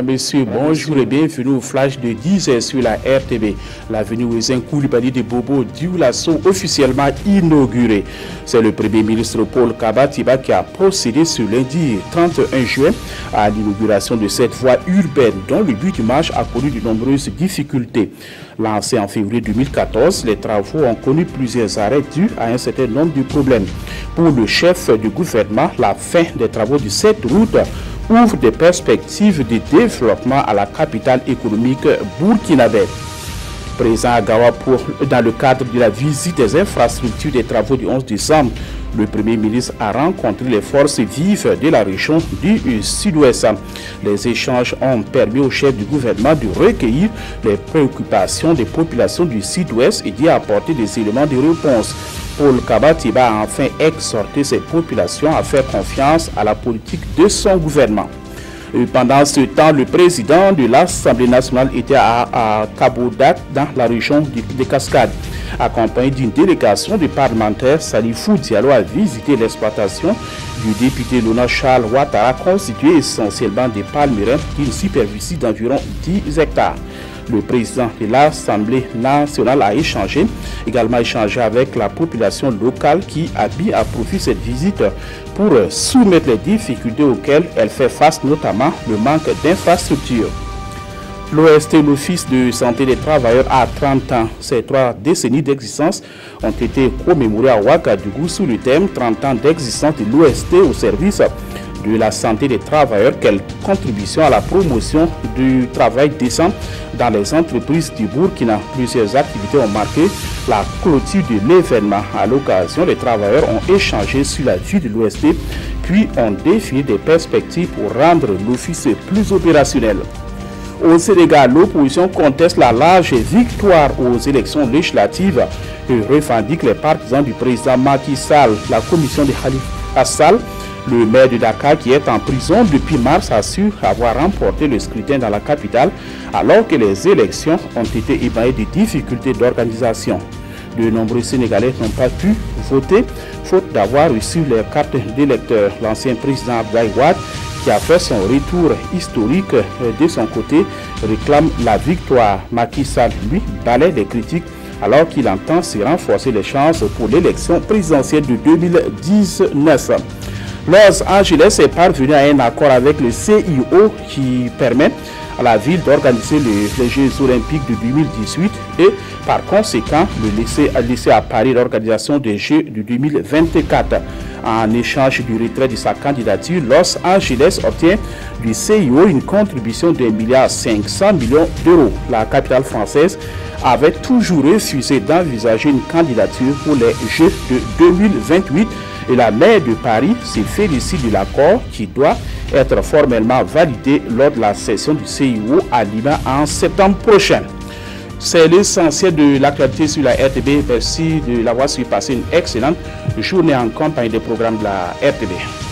Mesdames, Messieurs, bonjour et bienvenue au flash de 10h sur la RTB. L'avenue Ouezin Koulibaly de Bobo Dioulasso officiellement inaugurée. C'est le Premier ministre Paul Kaba-Tiba qui a procédé ce lundi 31 juin à l'inauguration de cette voie urbaine dont le but du marche a connu de nombreuses difficultés. Lancé en février 2014, les travaux ont connu plusieurs arrêts dus à un certain nombre de problèmes. Pour le chef du gouvernement, la fin des travaux de cette route ouvre des perspectives de développement à la capitale économique burkinabé. Présent à Gawa dans le cadre de la visite des infrastructures des travaux du 11 décembre, le Premier ministre a rencontré les forces vives de la région du Sud-Ouest. Les échanges ont permis au chef du gouvernement de recueillir les préoccupations des populations du Sud-Ouest et d'y apporter des éléments de réponse. Paul Kaba-Tiba a enfin exhorté ces populations à faire confiance à la politique de son gouvernement. Et pendant ce temps, le président de l'Assemblée nationale était à Kabodak, dans la région des Cascades. Accompagné d'une délégation de parlementaires, Salifou Diallo a visité l'exploitation du député Lona Charles Ouattara, constituée essentiellement des palmerains d'une superficie d'environ 10 hectares. Le président de l'Assemblée nationale a également échangé avec la population locale qui a mis à profit cette visite pour soumettre les difficultés auxquelles elle fait face, notamment le manque d'infrastructures. L'OST, l'Office de santé des travailleurs, a 30 ans. Ces 3 décennies d'existence ont été commémorées à Ouagadougou sous le thème 30 ans d'existence de l'OST au service de la santé des travailleurs. Quelle contribution à la promotion du travail décent dans les entreprises du Burkina. Plusieurs activités ont marqué la clôture de l'événement. À l'occasion, les travailleurs ont échangé sur la vie de l'OST, puis ont défini des perspectives pour rendre l'office plus opérationnel. Au Sénégal, l'opposition conteste la large victoire aux élections législatives et revendique les partisans du président Macky Sall. La commission de Khalifa Sall, le maire de Dakar qui est en prison depuis mars, assure avoir remporté le scrutin dans la capitale alors que les élections ont été émaillées de difficultés d'organisation. De nombreux Sénégalais n'ont pas pu voter faute d'avoir reçu leurs cartes d'électeurs. L'ancien président Abdoulaye Wade, qui a fait son retour historique de son côté, réclame la victoire. Macky Sall, lui, balaie les critiques alors qu'il entend se renforcer les chances pour l'élection présidentielle de 2019. Los Angeles est parvenu à un accord avec le CIO qui permet à la ville d'organiser les Jeux olympiques de 2018 et par conséquent de laisser à Paris l'organisation des Jeux de 2024. En échange du retrait de sa candidature, Los Angeles obtient du CIO une contribution de 1,5 milliard d'euros. La capitale française avait toujours refusé d'envisager une candidature pour les Jeux de 2028 et la maire de Paris se félicite de l'accord qui doit être formellement validé lors de la session du CIO à Lima en septembre prochain. C'est l'essentiel de l'actualité sur la RTB. Merci de l'avoir suivi. Passer une excellente journée en compagnie des programmes de la RTB.